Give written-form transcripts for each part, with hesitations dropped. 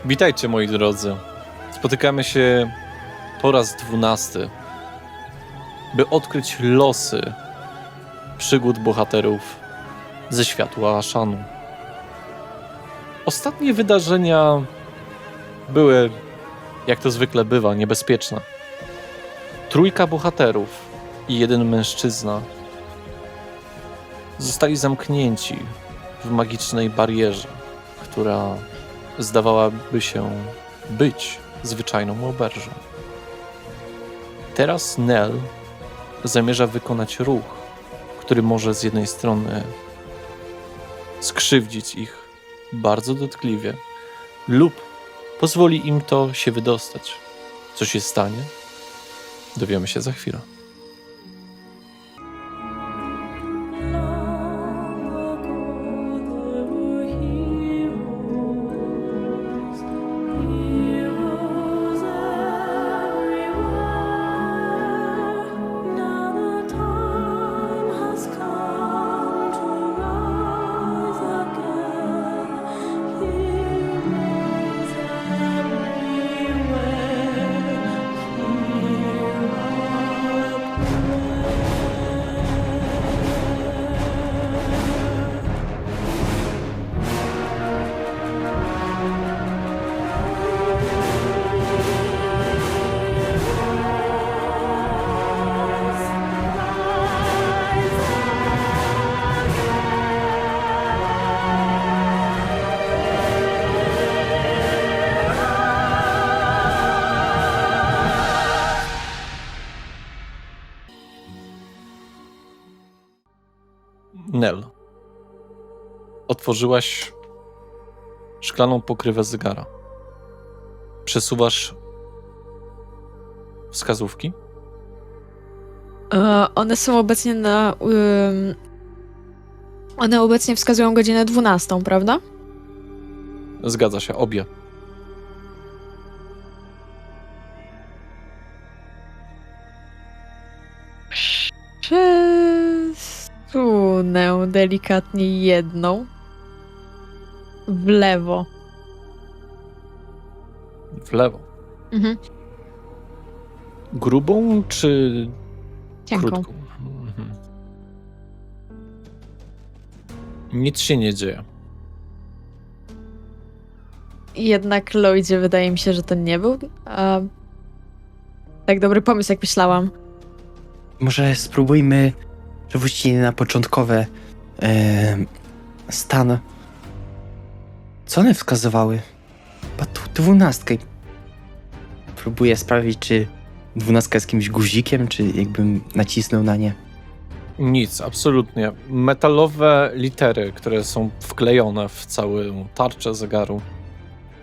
Witajcie, moi drodzy. Spotykamy się po raz 12, by odkryć losy przygód bohaterów ze światła Ashanu. Ostatnie wydarzenia były, jak to zwykle bywa, niebezpieczne. Trójka bohaterów i jeden mężczyzna zostali zamknięci w magicznej barierze, która zdawałaby się być zwyczajną oberżą. Teraz Nell zamierza wykonać ruch, który może z jednej strony skrzywdzić ich bardzo dotkliwie lub pozwoli im to się wydostać. Co się stanie? Dowiemy się za chwilę. Nell, otworzyłaś szklaną pokrywę zegara. Przesuwasz wskazówki? One są obecnie na... one obecnie wskazują godzinę 12, prawda? Zgadza się, obie. Przesunę delikatnie jedną w lewo. W lewo. Mhm. Grubą czy Cienką. krótką? Mhm. Nic się nie dzieje. Jednak Lloydzie wydaje mi się, że to nie był tak dobry pomysł, jak myślałam. Może spróbujmy przywrócić na początkowe stan. Co one wskazywały? Chyba tu 12. Próbuję sprawdzić, czy 12 jest jakimś guzikiem, czy jakbym nacisnął na nie. Nic, absolutnie. Metalowe litery, które są wklejone w całą tarczę zegaru.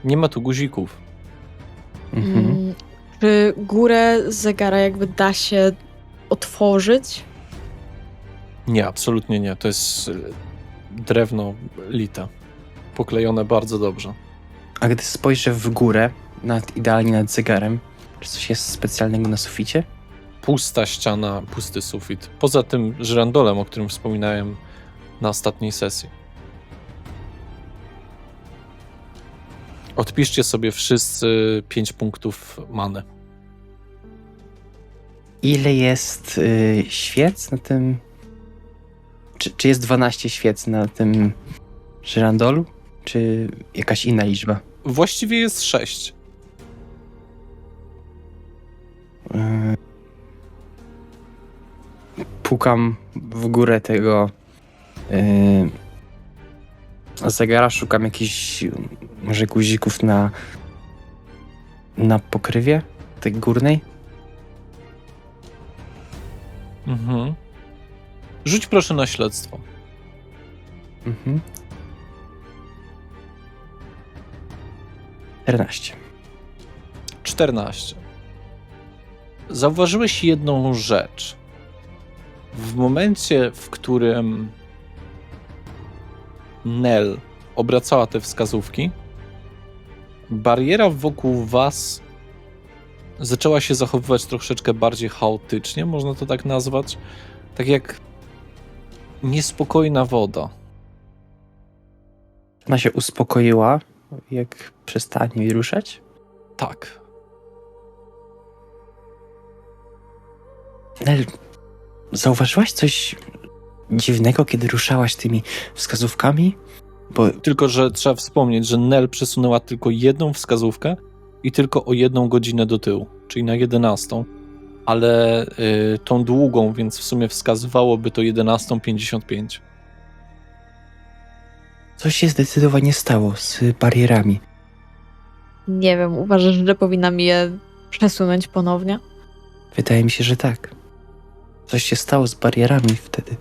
Nie ma tu guzików. Mhm. Czy górę zegara jakby da się otworzyć? Nie, absolutnie nie. To jest drewno lite. Poklejone bardzo dobrze. A gdy spojrzę w górę, idealnie nad zegarem, czy coś jest specjalnego na suficie? Pusta ściana, pusty sufit. Poza tym żyrandolem, o którym wspominałem na ostatniej sesji. Odpiszcie sobie wszyscy 5 punktów many. Ile jest świec na tym? Czy jest 12 świec na tym żyrandolu? Czy jakaś inna liczba? Właściwie jest 6. Pukam w górę tego zegara, szukam jakichś może guzików na pokrywie tej górnej. Mhm. Rzuć proszę na śledztwo. Mhm. 14. 14. Zauważyłeś jedną rzecz. W momencie, w którym Nell obracała te wskazówki, bariera wokół was zaczęła się zachowywać troszeczkę bardziej chaotycznie, można to tak nazwać. Tak jak niespokojna woda. Ona się uspokoiła jak przestanie mi ruszać? Tak. Nel, zauważyłaś coś dziwnego, kiedy ruszałaś tymi wskazówkami? Bo Tylko, że trzeba wspomnieć, że Nel przesunęła tylko jedną wskazówkę i tylko o 1 godzinę do tyłu, czyli na 11, ale tą długą, więc w sumie wskazywałoby to 11:55. coś się zdecydowanie stało z barierami. Nie wiem, uważasz, że powinnam je przesunąć ponownie? Wydaje mi się, że tak. Coś się stało z barierami wtedy.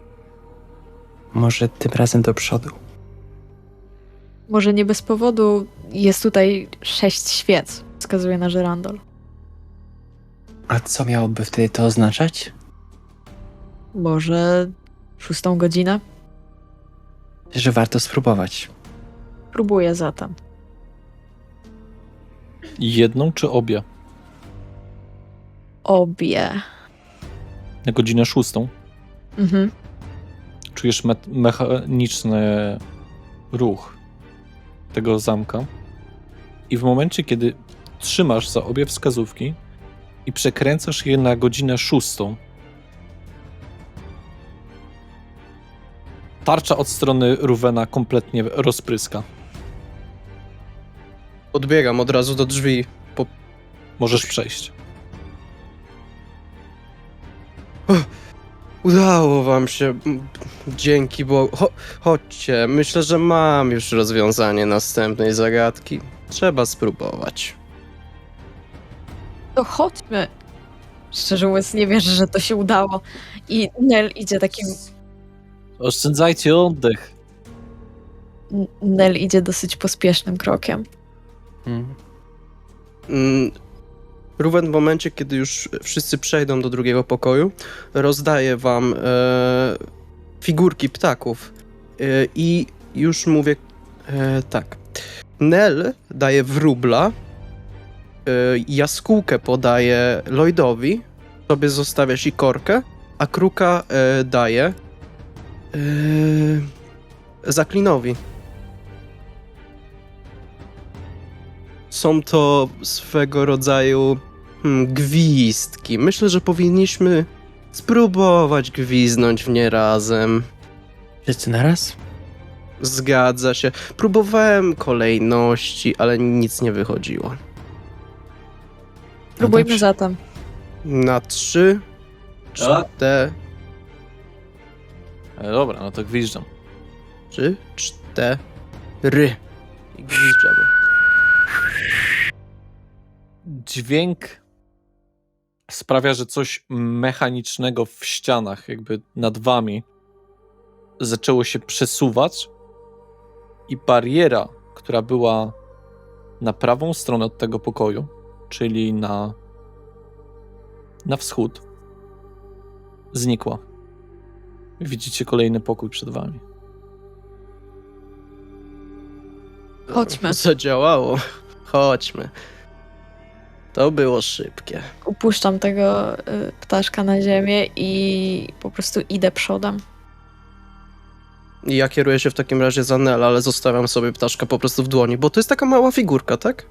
Może tym razem do przodu. Może nie bez powodu jest tutaj 6 świec, wskazuje na żyrandol. A co miałoby wtedy to oznaczać? Może 6 godzinę? Że warto spróbować. Próbuję zatem. Jedną czy obie? Obie. Na godzinę 6. Mhm. Czujesz mechaniczny ruch tego zamka i w momencie, kiedy trzymasz za obie wskazówki i przekręcasz je na godzinę 6, tarcza od strony Ruwena kompletnie rozpryska. Odbiegam od razu do drzwi. Możesz przejść. Udało wam się. Dzięki Bogu. Chodźcie. Myślę, że mam już rozwiązanie następnej zagadki. Trzeba spróbować. To chodźmy. Szczerze mówiąc, nie wierzę, że to się udało. I Nel idzie takim... Oszczędzajcie oddech. Nel idzie dosyć pospiesznym krokiem. Ruwen w momencie, kiedy już wszyscy przejdą do drugiego pokoju, rozdaje wam figurki ptaków. I już mówię tak. Nel daje wróbla, jaskółkę podaje Lloydowi, sobie zostawia sikorkę, a kruka daje Zaklinowi. Są to swego rodzaju gwizdki. Myślę, że powinniśmy spróbować gwizdnąć w nie razem. Wszyscy naraz? Zgadza się. Próbowałem kolejności, ale nic nie wychodziło. Próbujmy dobrze. zatem. Na 3, 4, Dobra, no to gwiżdżam. 4 i gwizdżemy. Dźwięk sprawia, że coś mechanicznego w ścianach, jakby nad wami, zaczęło się przesuwać i bariera, która była na prawą stronę od tego pokoju, czyli na wschód, znikła. Widzicie kolejny pokój przed wami. Chodźmy. Zadziałało. Chodźmy. To było szybkie. Upuszczam tego ptaszka na ziemię i po prostu idę przodem. I ja kieruję się w takim razie za Nel, ale zostawiam sobie ptaszka po prostu w dłoni, bo to jest taka mała figurka, tak?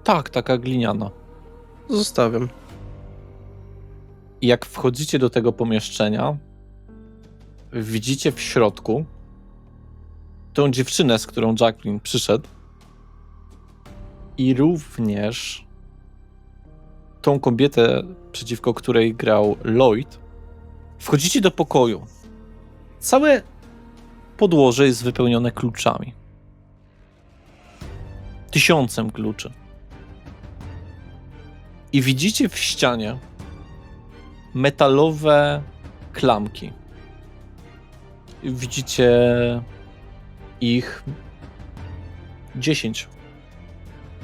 Tak, taka gliniana. Zostawiam. I jak wchodzicie do tego pomieszczenia, widzicie w środku tą dziewczynę, z którą Jacqueline przyszedł i również tą kobietę, przeciwko której grał Lloyd. Wchodzicie do pokoju. Całe podłoże jest wypełnione kluczami. 1000 kluczy. I widzicie w ścianie metalowe klamki. Widzicie ich 10.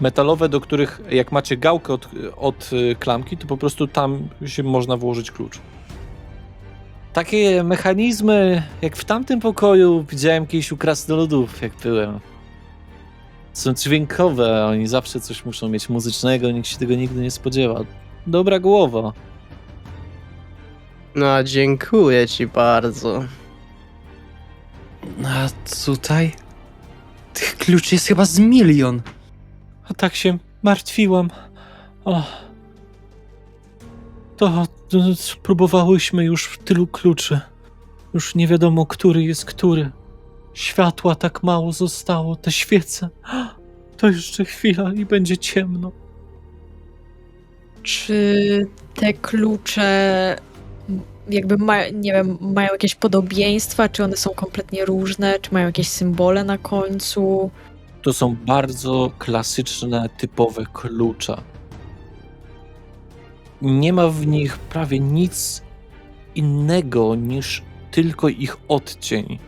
Metalowe, do których jak macie gałkę od klamki, to po prostu tam się można włożyć klucz. Takie mechanizmy, jak w tamtym pokoju, widziałem kiedyś u krasnoludów, jak byłem. Są dźwiękowe, oni zawsze coś muszą mieć muzycznego, nikt się tego nigdy nie spodziewa. Dobra głowa. No, a dziękuję ci bardzo. A tutaj? Tych kluczy jest chyba z 1 000 000. A tak się martwiłam. O. To próbowałyśmy już tylu kluczy. Już nie wiadomo, który jest który. Światła tak mało zostało, te świece. To jeszcze chwila i będzie ciemno. Czy te klucze jakby nie wiem, mają jakieś podobieństwa, czy one są kompletnie różne, czy mają jakieś symbole na końcu? To są bardzo klasyczne, typowe klucze. Nie ma w nich prawie nic innego niż tylko ich odcień.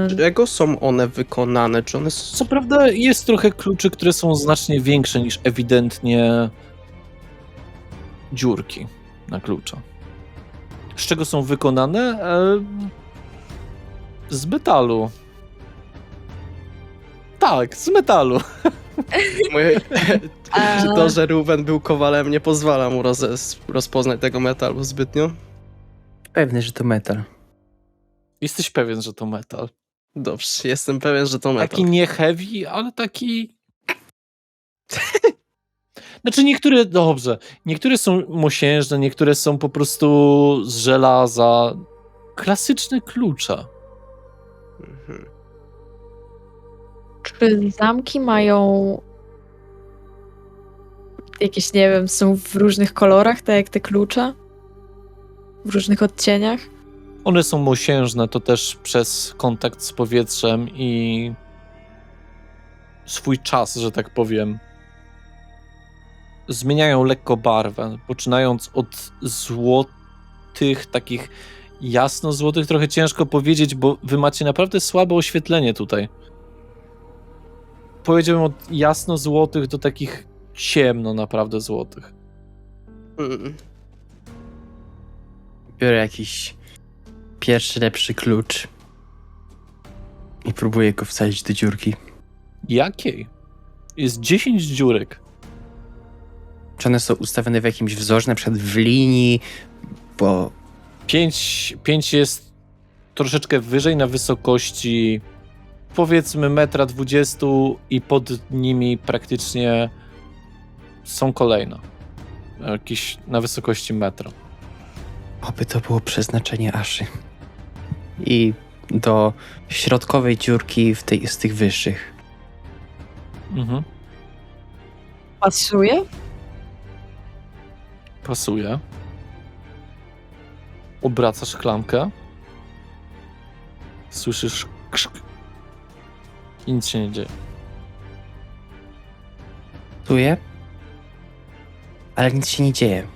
Yy, Czego są one wykonane? Czy one Co prawda jest trochę kluczy, które są znacznie większe niż ewidentnie dziurki na klucza. Z czego są wykonane? Z metalu. Tak, z metalu. Moje... A- Czy to, że Ruben był kowalem, nie pozwala mu rozpoznać tego metalu zbytnio? Pewny, że to metal. Jesteś pewien, że to metal. Dobrze, jestem pewien, że to metal. Taki nie heavy, ale taki... Znaczy niektóre, dobrze, niektóre są mosiężne, niektóre są po prostu z żelaza. Klasyczne klucze. Mhm. Czy zamki mają jakieś, nie wiem, są w różnych kolorach, tak jak te klucze? W różnych odcieniach? One są mosiężne, to też przez kontakt z powietrzem i swój czas, że tak powiem, zmieniają lekko barwę, poczynając od złotych, takich jasno-złotych, trochę ciężko powiedzieć, bo wy macie naprawdę słabe oświetlenie tutaj. Powiedziałbym od jasno-złotych do takich ciemno naprawdę złotych. Mm. Biorę jakiś pierwszy, lepszy klucz i próbuję go wsadzić do dziurki. Jakiej? Jest 10 dziurek. Czy one są ustawione w jakimś wzorze, na przykład w linii, bo 5 jest troszeczkę wyżej na wysokości powiedzmy 1,20 m i pod nimi praktycznie są kolejne. Jakieś na wysokości metra. oby to było przeznaczenie Aszy. I do środkowej dziurki z tych wyższych. Mhm. Pasuje? Pasuje. Obracasz klamkę. Słyszysz krzyk. I nic się nie dzieje. Czuję, ale nic się nie dzieje.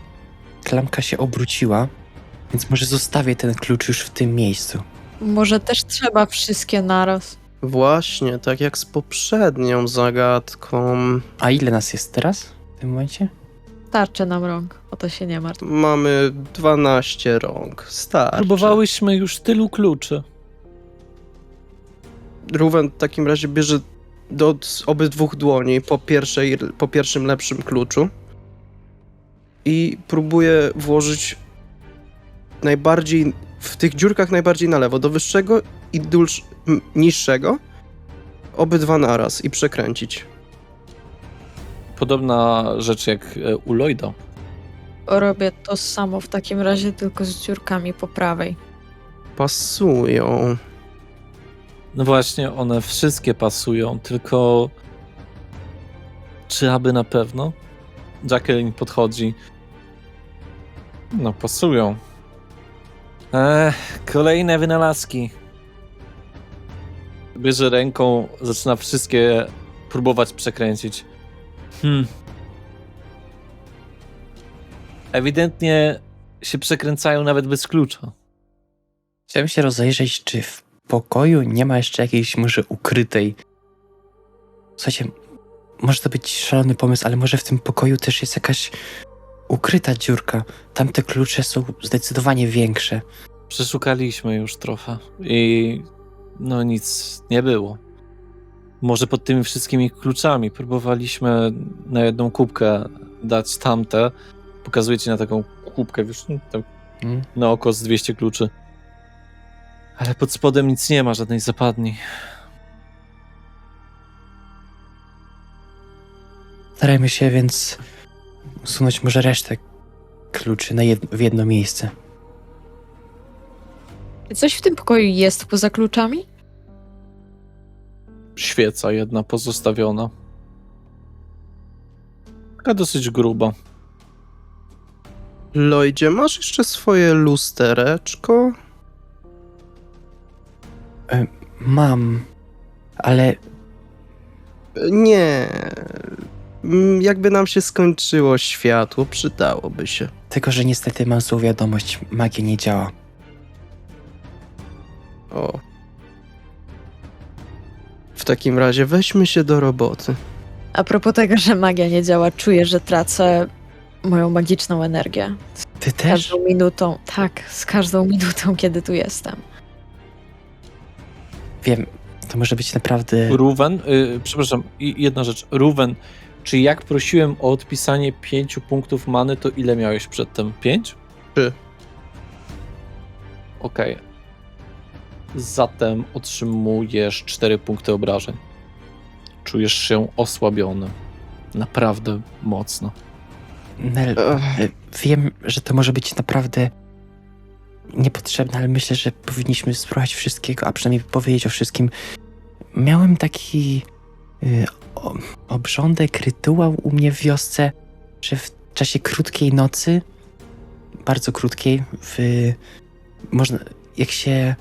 Klamka się obróciła, więc może zostawię ten klucz już w tym miejscu. Może też trzeba wszystkie naraz. Właśnie, tak jak z poprzednią zagadką. A ile nas jest teraz w tym momencie? Starczy nam rąk, o to się nie martw. Mamy 12 rąk. Starczy. Próbowałyśmy już tylu kluczy. Ruben w takim razie bierze do obydwu dłoni po pierwszym lepszym kluczu i próbuje włożyć najbardziej w tych dziurkach najbardziej na lewo, do wyższego i niższego, obydwa naraz i przekręcić. Podobna rzecz jak u Lloyda. Robię to samo w takim razie, tylko z dziurkami po prawej. Pasują. No właśnie, one wszystkie pasują, tylko czy aby na pewno? Jacqueline podchodzi. No, pasują. Kolejne wynalazki. Bierze ręką, zaczyna wszystkie próbować przekręcić. Ewidentnie się przekręcają nawet bez klucza. Chciałem się rozejrzeć, czy w pokoju nie ma jeszcze jakiejś może ukrytej... Słuchajcie, może to być szalony pomysł, ale może w tym pokoju też jest jakaś ukryta dziurka. Tamte klucze są zdecydowanie większe. Przeszukaliśmy już trochę i no nic nie było. Może pod tymi wszystkimi kluczami próbowaliśmy na jedną kubkę dać tamte. Pokazuję ci na taką kubkę, wiesz, tam Hmm? na oko z 200 kluczy. Ale pod spodem nic nie ma, żadnej zapadni. Starajmy się więc usunąć może resztę kluczy w jedno miejsce. Coś w tym pokoju jest poza kluczami? Świeca jedna pozostawiona. Taka dosyć gruba. Lloydzie, masz jeszcze swoje lustereczko? Mam, ale Nie. Jakby nam się skończyło światło, przydałoby się. tylko, że niestety mam złą wiadomość, magia nie działa. O. W takim razie weźmy się do roboty. A propos tego, że magia nie działa, czuję, że tracę moją magiczną energię. Ty Z też? każdą minutą, tak, z każdą minutą, kiedy tu jestem. Wiem, to może być naprawdę... Ruwen, przepraszam, jedna rzecz. Ruwen, czy jak prosiłem o odpisanie 5 punktów many, to ile miałeś przedtem? 5? 3. Okej. Zatem otrzymujesz 4 punkty obrażeń. Czujesz się osłabiony. Naprawdę mocno. Nel, wiem, że to może być naprawdę niepotrzebne, ale myślę, że powinniśmy spróbować wszystkiego, a przynajmniej powiedzieć o wszystkim. Miałem taki obrządek, rytuał u mnie w wiosce, że w czasie krótkiej nocy, bardzo krótkiej, można, jak się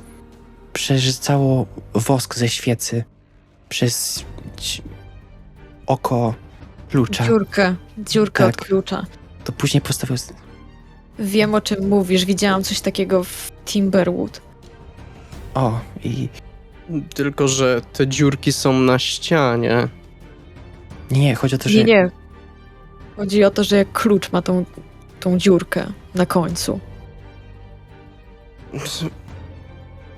przerzucało wosk ze świecy przez oko klucza, Dziurkę od Tak. klucza. to później postawił... Wiem, o czym mówisz. Widziałam coś takiego w Timberwood. O, i Tylko, że te dziurki są na ścianie. nie, chodzi o to, że... Nie. Chodzi o to, że klucz ma tą dziurkę na końcu.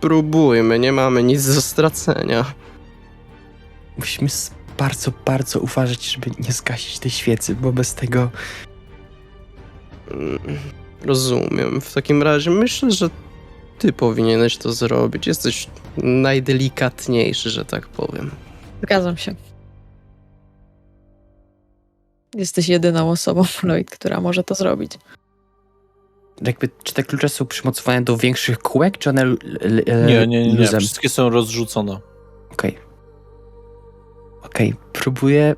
Próbujmy, nie mamy nic do stracenia. Musimy bardzo, bardzo uważać, żeby nie zgasić tej świecy, bo bez tego... Rozumiem. W takim razie myślę, że ty powinieneś to zrobić. Jesteś najdelikatniejszy, że tak powiem. Zgadzam się. Jesteś jedyną osobą, Lloyd, która może to zrobić. Jakby, czy te klucze są przymocowane do większych kółek, czy one Nie. luzem? Wszystkie są rozrzucone. Okej, próbuję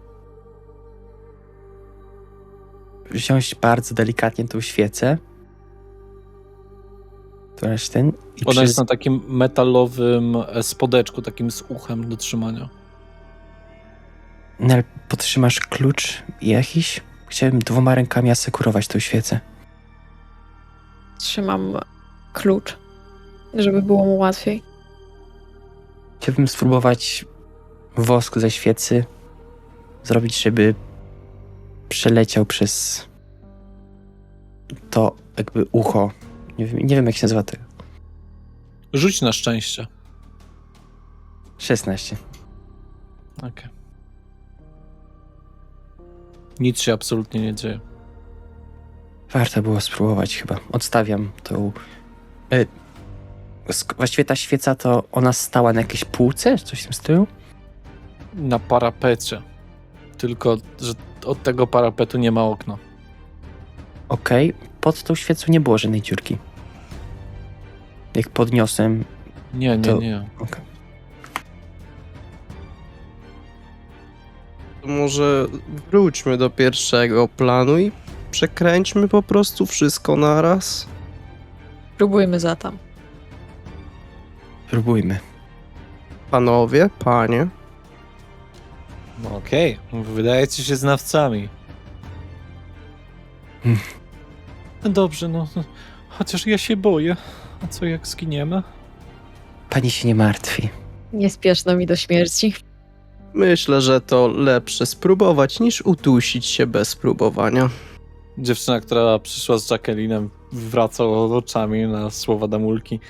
wziąć bardzo delikatnie tą świecę. Któraś ten... I Ona jest na takim metalowym spodeczku, takim z uchem do trzymania. Nel, podtrzymasz klucz jakiś? Chciałem 2 rękami asekurować tą świecę. Trzymam klucz, żeby było mu łatwiej. Chciałbym spróbować wosk ze świecy zrobić, żeby przeleciał przez to jakby ucho. Nie wiem jak się nazywa to. Rzuć na szczęście. 16. Okej. Nic się absolutnie nie dzieje. Warto było spróbować chyba. Odstawiam tą... Właściwie ta świeca to ona stała na jakiejś półce? Coś w tym stylu? Na parapecie. Tylko, że od tego parapetu nie ma okna. Okej. Pod tą świecą nie było żadnej dziurki. Jak podniosłem... Nie. Okej. To może wróćmy do pierwszego planu i przekręćmy po prostu wszystko naraz. Próbujmy zatem. Próbujmy. Panowie, panie. No okej. Wydajecie się znawcami. Hmm. Dobrze, no. Chociaż ja się boję. A co jak zginiemy? Pani się nie martwi. Nie spieszno mi do śmierci. Myślę, że to lepsze spróbować niż udusić się bez próbowania. Dziewczyna, która przyszła z Jacquelinem, wraca oczami na słowa Damulki.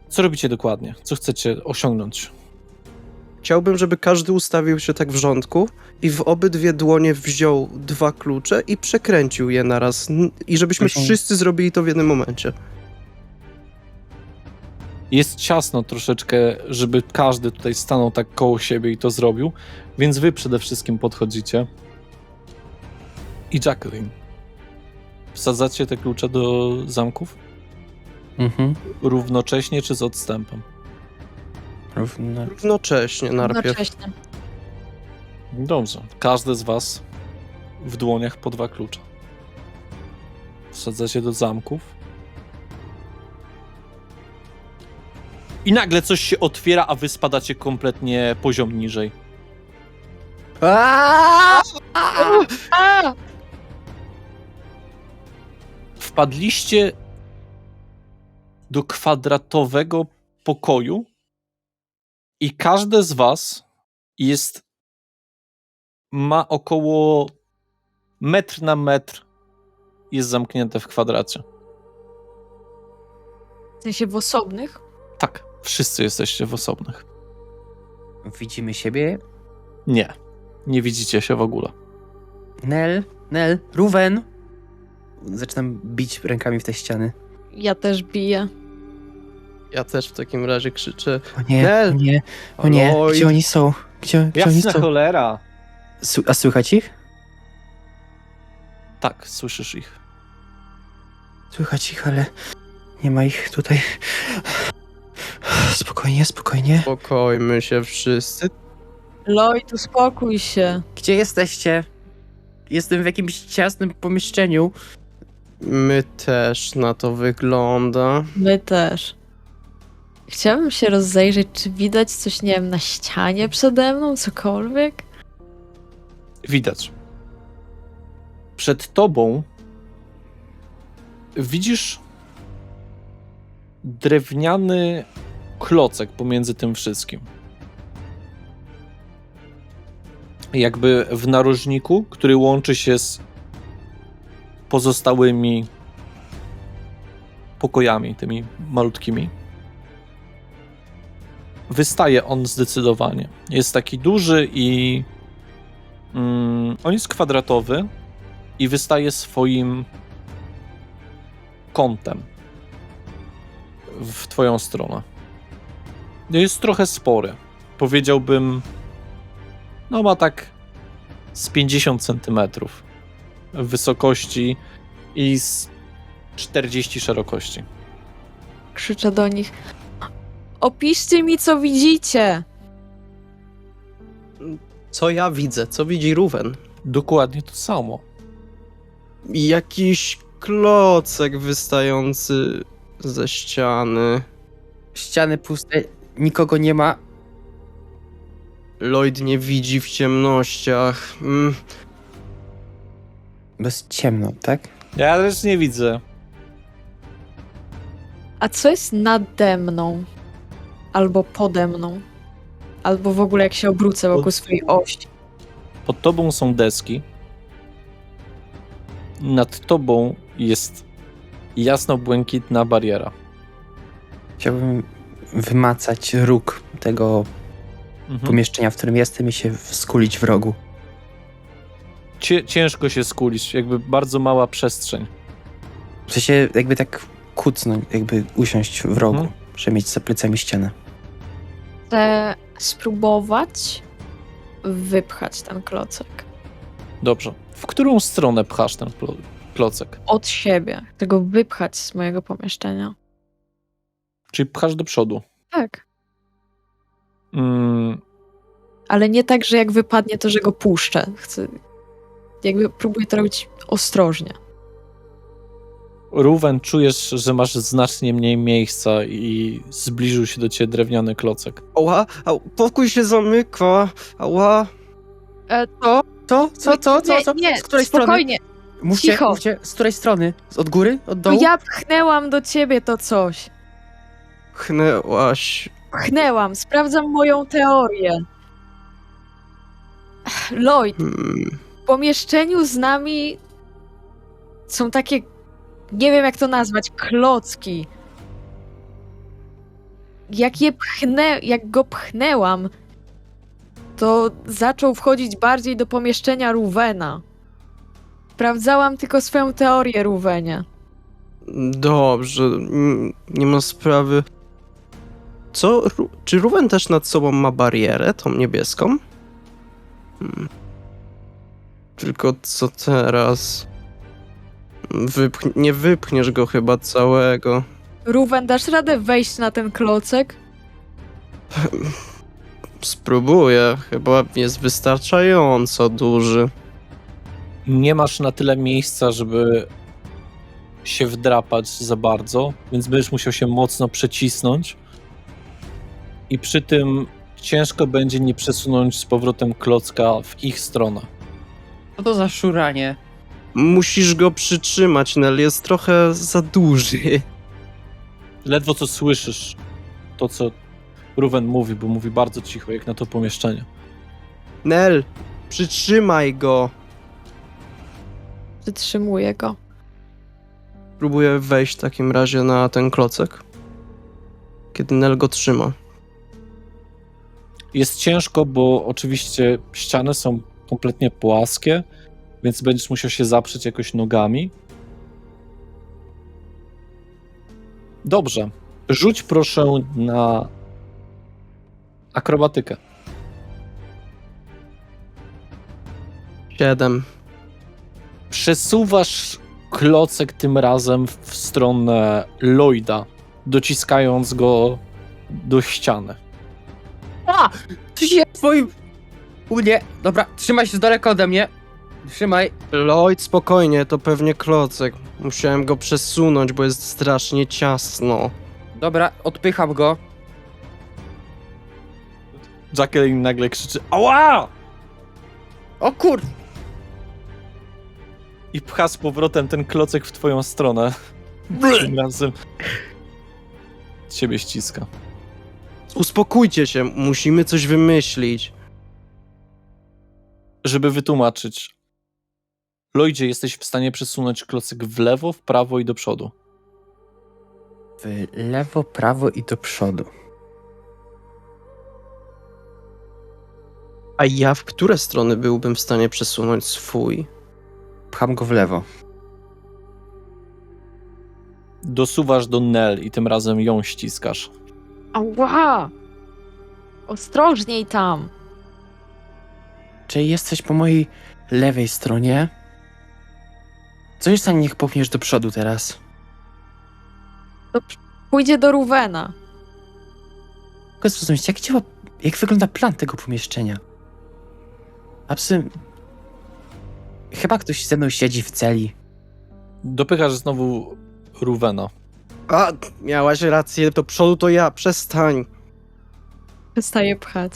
Co robicie dokładnie? Co chcecie osiągnąć? Chciałbym, żeby każdy ustawił się tak w rządku i w obydwie dłonie wziął 2 klucze i przekręcił je naraz. I żebyśmy Mhm. wszyscy zrobili to w jednym momencie. Jest ciasno troszeczkę, żeby każdy tutaj stanął tak koło siebie i to zrobił, więc wy przede wszystkim podchodzicie. I Jacqueline. Wsadzacie te klucze do zamków? Mhm. Równocześnie czy z odstępem? Równocześnie najpierw. Jednocześnie. Dobrze. Każdy z was w dłoniach po 2 klucze. Wsadzacie do zamków. I nagle coś się otwiera, a wy spadacie kompletnie poziom niżej. A! Wpadliście do kwadratowego pokoju i każde z was ma około metr na metr jest zamknięte w kwadracie. W sensie w osobnych? Tak, wszyscy jesteście w osobnych. Widzimy siebie. Nie widzicie się w ogóle. Nel, Ruwen. Zaczynam bić rękami w te ściany. Ja też biję. Ja też w takim razie krzyczę. O nie, Nel! o nie, o nie. Lloyd! Gdzie oni są? Gdzie oni są? cholera! A słychać ich? Tak, słyszysz ich. Słychać ich, ale nie ma ich tutaj. Spokojnie. Spokojmy się wszyscy. Lloyd, uspokój się. Gdzie jesteście? Jestem w jakimś ciasnym pomieszczeniu. My też na to wygląda. My też. Chciałabym się rozejrzeć, czy widać coś, nie wiem, na ścianie przede mną, cokolwiek? Widać. Przed tobą widzisz drewniany klocek pomiędzy tym wszystkim. Jakby w narożniku, który łączy się z pozostałymi pokojami, tymi malutkimi. Wystaje on zdecydowanie. Jest taki duży i on jest kwadratowy i wystaje swoim kątem w twoją stronę. Jest trochę spory. Powiedziałbym, no ma tak z 50 centymetrów wysokości i z 40 szerokości. Krzyczę do nich. Opiszcie mi, co widzicie! Co ja widzę? Co widzi Ruwen? Dokładnie to samo. Jakiś klocek wystający ze ściany. Ściany puste, nikogo nie ma. Lloyd nie widzi w ciemnościach. Bez ciemno, tak? Ja też nie widzę. A co jest nade mną? Albo pode mną? Albo w ogóle jak się obrócę wokół swojej osi? Pod tobą są deski. Nad tobą jest jasno-błękitna bariera. Chciałbym wymacać róg tego pomieszczenia, w którym jestem i się skulić w rogu. Ciężko się skulić, jakby bardzo mała przestrzeń. W sensie jakby tak kucnąć, jakby usiąść w rogu, żeby mieć za plecami ścianę. Chcę spróbować wypchać ten klocek. Dobrze. W którą stronę pchasz ten klocek? Od siebie. Chcę go wypchać z mojego pomieszczenia. Czyli pchasz do przodu. Tak. Mm, Ale nie tak, że jak wypadnie, to że go puszczę. Chcę... Jakby próbuję to robić ostrożnie. Ruwen, czujesz, że masz znacznie mniej miejsca i zbliżył się do ciebie drewniany klocek. Ała, pokój się zamyka. Ała. Co? Nie, Z której strony? spokojnie. Cicho. Mówcie, z której strony? Od góry? Od To dołu? ja pchnęłam do ciebie to coś. Pchnęłaś. Pchnęłam. Sprawdzam moją teorię. Lloyd, w pomieszczeniu z nami są takie, nie wiem jak to nazwać, klocki. Jak go pchnęłam, to zaczął wchodzić bardziej do pomieszczenia Ruvena. Sprawdzałam tylko swoją teorię, Ruvenie. Dobrze, nie ma sprawy. Czy Ruwen też nad sobą ma barierę, tą niebieską? Tylko co teraz? Nie wypchniesz go chyba całego. Ruwen, dasz radę wejść na ten klocek? Spróbuję, chyba jest wystarczająco duży. Nie masz na tyle miejsca, żeby się wdrapać za bardzo, więc będziesz musiał się mocno przecisnąć. I przy tym ciężko będzie nie przesunąć z powrotem klocka w ich stronę. Co to za szuranie? Musisz go przytrzymać, Nel, jest trochę za duży. Ledwo co słyszysz to, co Ruwen mówi, bo mówi bardzo cicho, jak na to pomieszczenie. Nel, przytrzymaj go. Przytrzymuję go. Próbuję wejść w takim razie na ten klocek, kiedy Nel go trzyma. Jest ciężko, bo oczywiście ściany są kompletnie płaskie, więc będziesz musiał się zaprzeć jakoś nogami. Dobrze. Rzuć proszę na akrobatykę. 7. Przesuwasz klocek tym razem w stronę Lloyda, dociskając go do ściany. A! Coś jest w twoim... U mnie. Dobra, trzymaj się z daleka ode mnie. Trzymaj. Lloyd, spokojnie, to pewnie klocek. Musiałem go przesunąć, bo jest strasznie ciasno. Dobra, odpycham go. Jacqueline nagle krzyczy ała! O kur... I pcha z powrotem ten klocek w twoją stronę. Tym razem ciebie ściska. Uspokójcie się, musimy coś wymyślić. Żeby wytłumaczyć. Lloydzie, jesteś w stanie przesunąć klocek w lewo, w prawo i do przodu. W lewo, prawo i do przodu. A ja w które strony byłbym w stanie przesunąć swój? Pcham go w lewo. Dosuwasz do Nel i tym razem ją ściskasz. Ała! Ostrożniej tam! Czy jesteś po mojej lewej stronie? Co jest, niech popchniesz do przodu teraz? Pójdzie do Ruwena. Mogę zrozumieć, jak wygląda plan tego pomieszczenia? Chyba ktoś ze mną siedzi w celi. Dopychasz znowu Ruwena. A, miałaś rację, do przodu to ja, przestań. Przestaje pchać.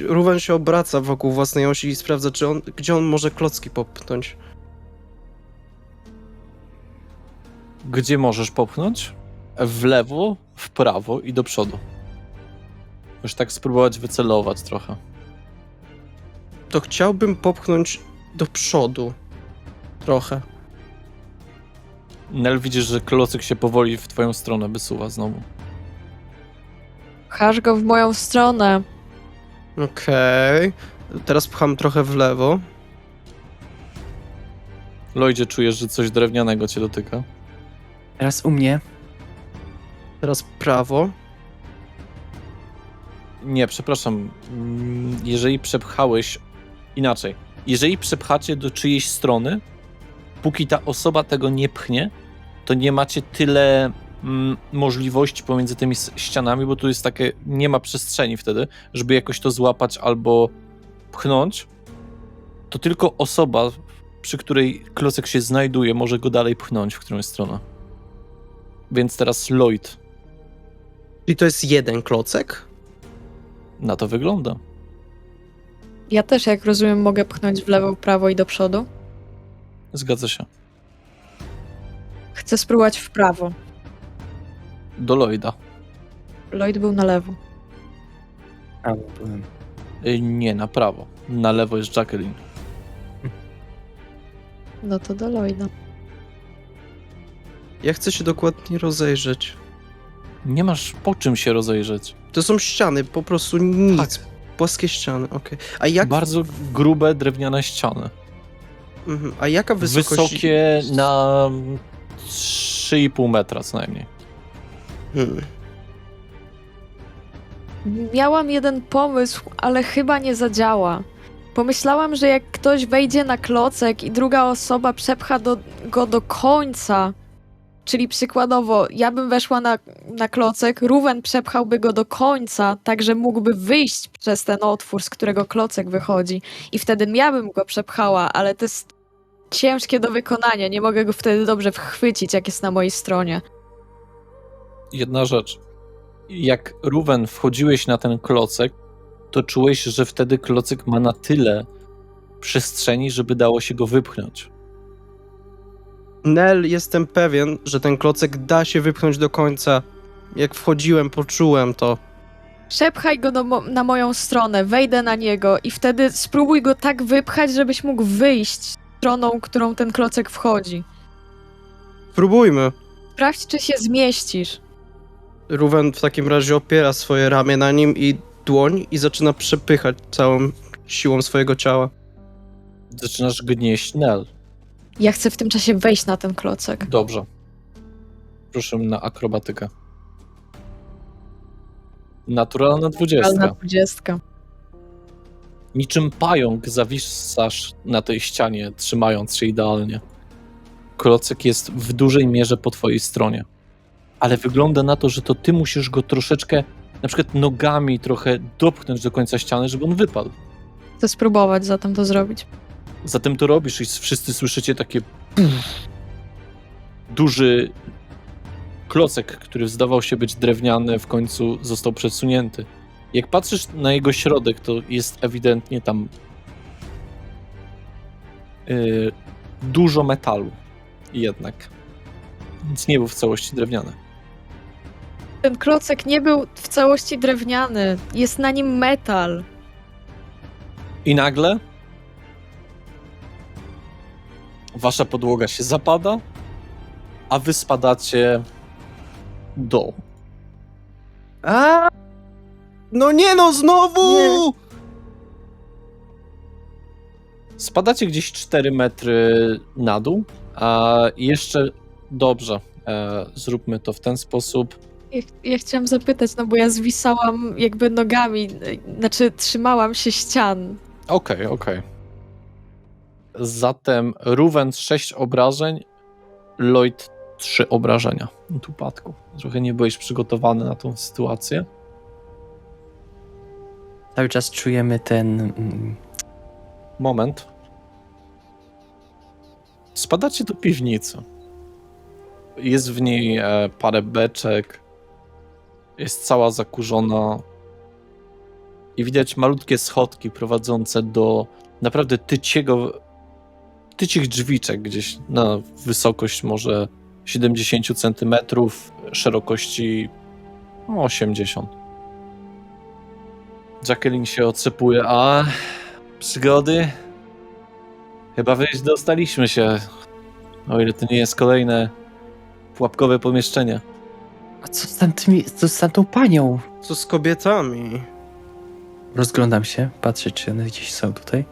Ruwen się obraca wokół własnej osi i sprawdza, gdzie on może klocki popchnąć. Gdzie możesz popchnąć? W lewo, w prawo i do przodu. Możesz tak spróbować wycelować trochę. To chciałbym popchnąć do przodu. Trochę. Nel, widzisz, że klocek się powoli w twoją stronę wysuwa znowu. Pchasz go w moją stronę. Okej. Teraz pcham trochę w lewo. Lloydzie, czujesz, że coś drewnianego cię dotyka. Teraz u mnie. Teraz prawo. Nie, przepraszam. Jeżeli przepchałeś... Inaczej. Jeżeli przepchacie do czyjejś strony, póki ta osoba tego nie pchnie, to nie macie tyle możliwości pomiędzy tymi ścianami, bo tu jest takie... Nie ma przestrzeni wtedy, żeby jakoś to złapać albo pchnąć. To tylko osoba, przy której klocek się znajduje, może go dalej pchnąć w którąś stronę. Więc teraz Lloyd. Czyli to jest jeden klocek? Na to wygląda. Ja też, jak rozumiem, mogę pchnąć w lewo, w prawo i do przodu. Zgadza się. Chcę spróbować w prawo. Do Lloyda. Lloyd był na lewo. Byłem. Nie, na prawo. Na lewo jest Jacqueline. No to do Lloyda. Ja chcę się dokładnie rozejrzeć. Nie masz po czym się rozejrzeć. To są ściany, po prostu nic. Tak. Płaskie ściany, okej. A jak... Bardzo grube, drewniane ściany. A jaka wysokość... Wysokie na 3,5 metra co najmniej. Miałam jeden pomysł, ale chyba nie zadziała. Pomyślałam, że jak ktoś wejdzie na klocek i druga osoba przepcha go do końca, czyli przykładowo ja bym weszła na klocek, Ruwen przepchałby go do końca, tak że mógłby wyjść przez ten otwór, z którego klocek wychodzi i wtedy ja bym go przepchała, ale to jest ciężkie do wykonania, nie mogę go wtedy dobrze wchwycić, jak jest na mojej stronie. Jedna rzecz. Jak Ruwen wchodziłeś na ten klocek, to czułeś, że wtedy klocek ma na tyle przestrzeni, żeby dało się go wypchnąć. Nel, jestem pewien, że ten klocek da się wypchnąć do końca. Jak wchodziłem, poczułem to. Przepchaj go na moją stronę, wejdę na niego i wtedy spróbuj go tak wypchać, żebyś mógł wyjść stroną, którą ten klocek wchodzi. Spróbujmy. Sprawdź, czy się zmieścisz. Ruwen w takim razie opiera swoje ramię na nim i dłoń i zaczyna przepychać całą siłą swojego ciała. Zaczynasz gnieść Nel. Ja chcę w tym czasie wejść na ten klocek. Dobrze. Proszę na akrobatykę. Naturalna 20. Na 20. Niczym pająk zawisasz na tej ścianie, trzymając się idealnie. Klocek jest w dużej mierze po twojej stronie. Ale wygląda na to, że to ty musisz go troszeczkę, na przykład nogami trochę dopchnąć do końca ściany, żeby on wypadł. Chcę spróbować zatem to zrobić. Zatem to robisz i wszyscy słyszycie takie duży klocek, który zdawał się być drewniany, w końcu został przesunięty. Jak patrzysz na jego środek, to jest ewidentnie tam dużo metalu jednak. Więc nie był w całości drewniany. Ten klocek nie był w całości drewniany. Jest na nim metal. I nagle wasza podłoga się zapada, a wy spadacie w dół. A! No nie no, znowu! Nie. Spadacie gdzieś 4 metry na dół, a jeszcze dobrze, zróbmy to w ten sposób. Ja chciałam zapytać, no bo ja zwisałam jakby nogami, znaczy trzymałam się ścian. Okej. Zatem Ruwen 6 obrażeń, Lloyd 3 obrażenia od upadku. Trochę nie byłeś przygotowany na tą sytuację. Cały czas czujemy ten... Moment. Spadacie do piwnicy. Jest w niej parę beczek. Jest cała zakurzona. I widać malutkie schodki prowadzące do naprawdę tycich drzwiczek gdzieś na wysokość może 70 cm, szerokości 80. Jacqueline się otrzepuje. A przygody? Chyba wyjść dostaliśmy się. O ile to nie jest kolejne pułapkowe pomieszczenie. A co z tamtą panią? Co z kobietami? Rozglądam się, patrzę, czy one gdzieś są tutaj.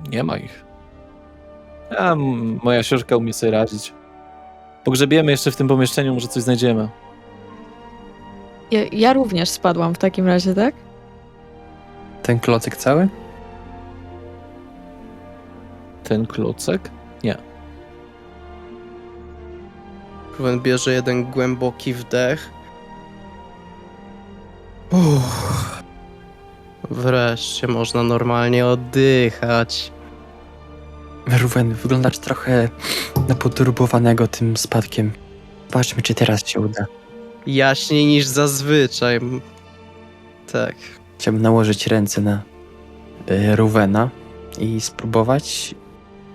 Nie ma ich. Moja siostra umie sobie radzić. Pogrzebiemy jeszcze w tym pomieszczeniu, może coś znajdziemy. Ja również spadłam w takim razie, tak? Ten klocek cały? Ten klocek? Nie. Ruwen bierze jeden głęboki wdech. Uff. Wreszcie można normalnie oddychać. Ruwen, wyglądasz trochę napodrubowanego tym spadkiem. Zobaczmy, czy teraz się uda. Jaśniej niż zazwyczaj. Tak. Chciałbym nałożyć ręce na Ruwena i spróbować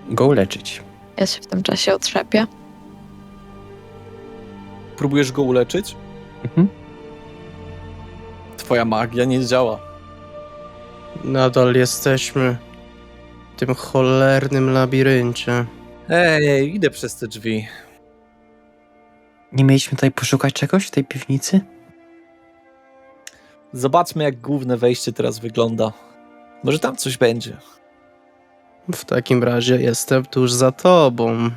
go uleczyć. Ja się w tym czasie otrzepię. Próbujesz go uleczyć? Mhm. Twoja magia nie działa. Nadal jesteśmy w tym cholernym labiryncie. Ej, idę przez te drzwi. Nie mieliśmy tutaj poszukać czegoś w tej piwnicy? Zobaczmy, jak główne wejście teraz wygląda. Może tam coś będzie. W takim razie jestem tuż za tobą.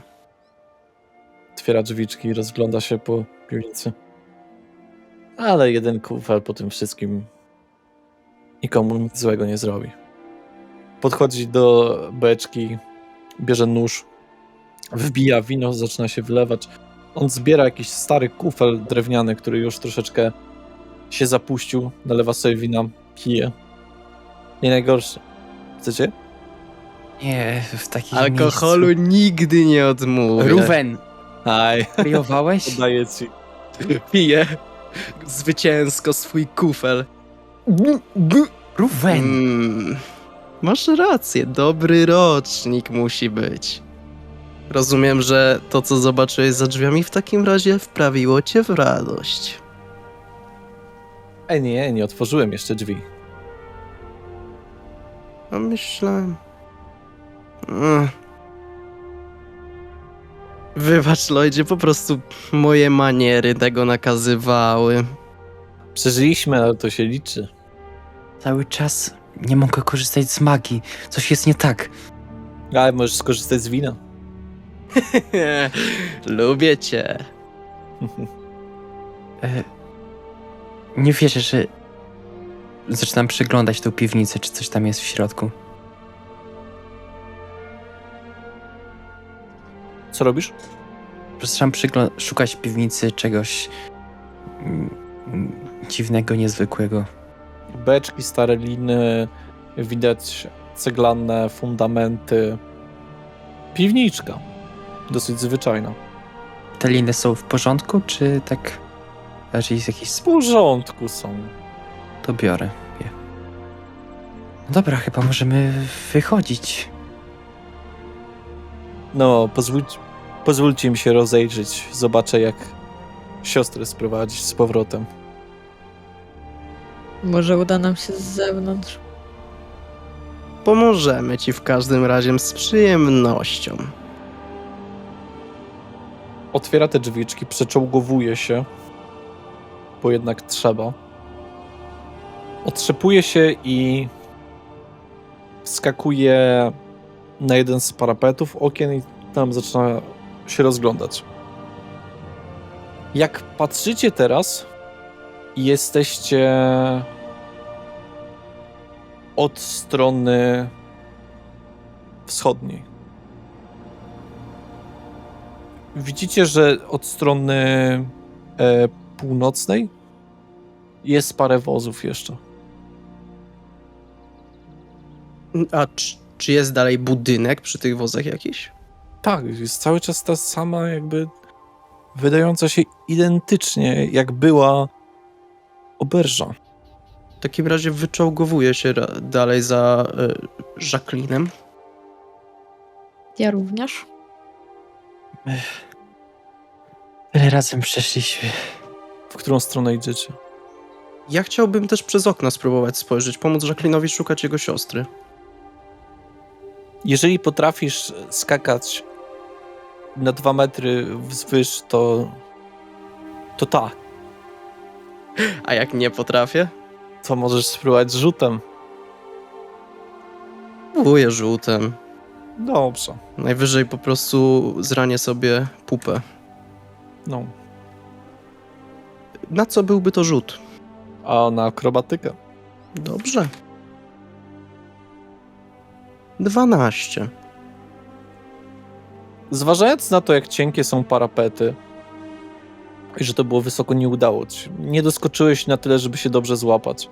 Otwiera drzwiczki, rozgląda się po piwnicy. Ale jeden kufel po tym wszystkim nikomu nic złego nie zrobi. Podchodzi do beczki, bierze nóż, wbija wino, zaczyna się wylewać. On zbiera jakiś stary kufel drewniany, który już troszeczkę się zapuścił, nalewa sobie wina, pije. Nie najgorsze. Chcecie? Nie, w takim Alkoholu miejscu. nigdy nie odmówię. Ruwen, Aj, wariowałeś? oddaję ci. Piję zwycięsko swój kufel. Ruwen! Masz rację, dobry rocznik musi być. Rozumiem, że to, co zobaczyłeś za drzwiami, w takim razie wprawiło cię w radość. Ej, nie otworzyłem jeszcze drzwi. A myślałem... Wybacz, Lloydzie, po prostu moje maniery tego nakazywały. Przeżyliśmy, ale to się liczy. Cały czas nie mogę korzystać z magii. Coś jest nie tak. Ale możesz skorzystać z wina. Lubię cię. Nie wierzę, że... Zaczynam przeglądać tą piwnicę, czy coś tam jest w środku. Co robisz? Zaczynam szukać piwnicy czegoś dziwnego, niezwykłego. Beczki, stare liny, widać ceglane fundamenty. Piwniczka. Dosyć zwyczajna. Te liny są w porządku, czy tak raczej z jakiejś... W porządku są. To biorę je. No dobra, chyba możemy wychodzić. No, pozwólcie mi się rozejrzeć. Zobaczę, jak siostrę sprowadzić z powrotem. Może uda nam się z zewnątrz. Pomożemy ci w każdym razie z przyjemnością. Otwiera te drzwiczki, przeczołgowuje się, bo jednak trzeba. Otrzepuje się i wskakuje na jeden z parapetów okien i tam zaczyna się rozglądać. Jak patrzycie teraz, jesteście od strony wschodniej. Widzicie, że od strony północnej jest parę wozów jeszcze. A czy jest dalej budynek przy tych wozach jakiś? Tak, jest cały czas ta sama jakby wydająca się identycznie jak była oberża. W takim razie wyczołgowuje się dalej za Jacquelinem. Ja również. Tyle razem przeszliśmy. W którą stronę idziecie? Ja chciałbym też przez okno spróbować spojrzeć, pomóc Jacquelinowi szukać jego siostry. Jeżeli potrafisz skakać na 2 metry wzwyż, to tak. A jak nie potrafię? To możesz spróbować rzutem. Próbuję rzutem. Dobrze. Najwyżej po prostu zranię sobie pupę. No. Na co byłby to rzut? A na akrobatykę? Dobrze. 12. Zważając na to, jak cienkie są parapety i że to było wysoko, nie udało ci. Nie doskoczyłeś na tyle, żeby się dobrze złapać.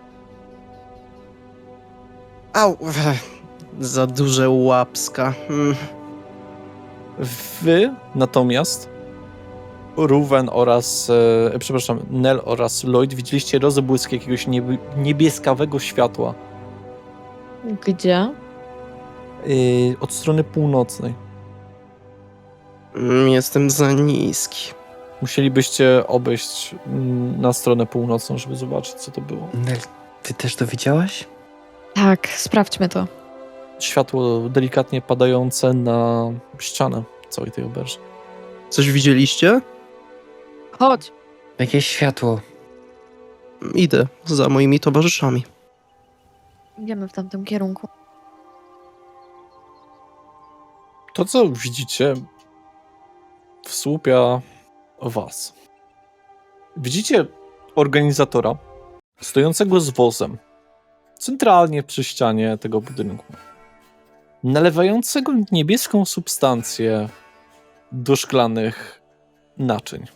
Au! Za duże łapska. Wy natomiast, Ruwen oraz, Nel oraz Lloyd, widzieliście rozbłysk jakiegoś niebieskawego światła Gdzie? od strony północnej. Jestem za niski. Musielibyście obejść na stronę północną, żeby zobaczyć, co to było. Nel, ty też to widziałaś? Tak, sprawdźmy to. Światło delikatnie padające na ścianę całej tej oberży. Coś widzieliście? Chodź. Jakieś światło. Idę za moimi towarzyszami. Idziemy w tamtym kierunku. To, co widzicie, wsłupia was. Widzicie organizatora stojącego z wozem centralnie przy ścianie tego budynku, nalewającego niebieską substancję do szklanych naczyń.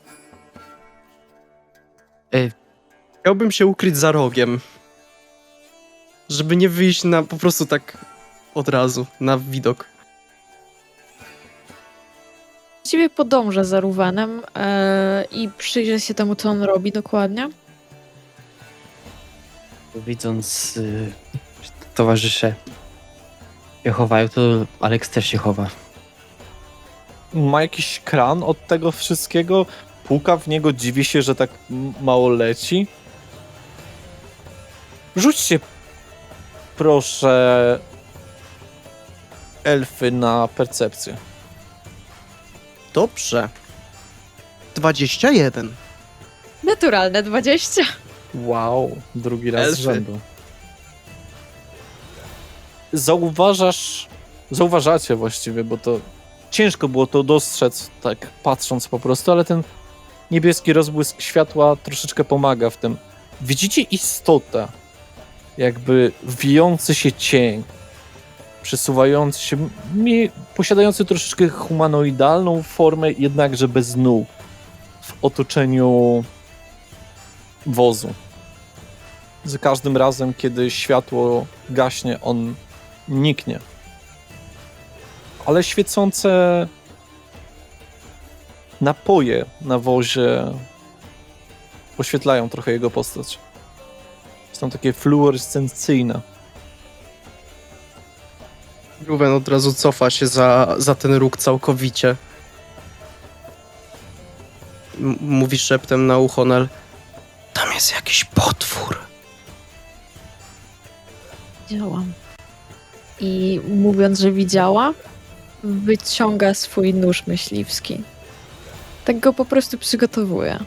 Chciałbym się ukryć za rogiem, żeby nie wyjść na po prostu tak od razu, na widok. Właściwie podążę za Ruwenem i przyjrzę się temu, co on robi dokładnie. Widząc, że towarzysze się chowają, to Alex też się chowa. Ma jakiś kran od tego wszystkiego, puka w niego, dziwi się, że tak mało leci. Rzućcie, proszę, elfy na percepcję. Dobrze. 21. Naturalne 20. Wow, drugi raz z Elfy. rzędu. Zauważacie właściwie, bo to ciężko było to dostrzec, tak patrząc po prostu, ale ten niebieski rozbłysk światła troszeczkę pomaga w tym. Widzicie istotę, jakby wijący się cień, przesuwający się, posiadający troszeczkę humanoidalną formę, jednakże bez nóg, w otoczeniu wozu. Za każdym razem, kiedy światło gaśnie, on niknie. Ale świecące napoje na wozie oświetlają trochę jego postać. Są takie fluorescencyjne. Ruben od razu cofa się za ten róg całkowicie. Mówi szeptem na ucho Nel. Tam jest jakiś potwór. Widziałam. I mówiąc, że widziała, wyciąga swój nóż myśliwski. Tak go po prostu przygotowuje.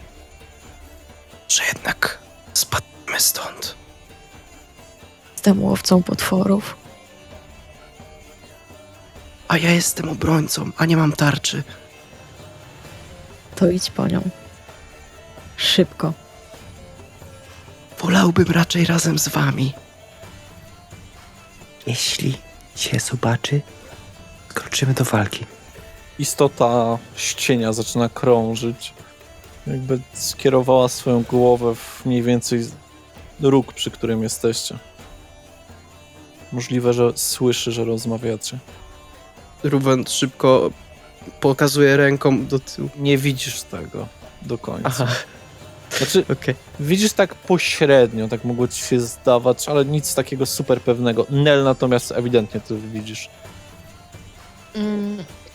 Że jednak spadniemy stąd. Jestem łowcą potworów. A ja jestem obrońcą, a nie mam tarczy. To idź po nią. Szybko. Wolałbym raczej razem z wami. Jeśli cię zobaczy, kroczymy do walki. Istota z cienia zaczyna krążyć. Jakby skierowała swoją głowę w mniej więcej róg, przy którym jesteście. Możliwe, że słyszy, że rozmawiacie. Ruben szybko pokazuje ręką do tyłu. Nie widzisz tego do końca. Aha, Znaczy, okej. widzisz tak pośrednio, tak mogło ci się zdawać, ale nic takiego super pewnego. Nel natomiast ewidentnie to widzisz.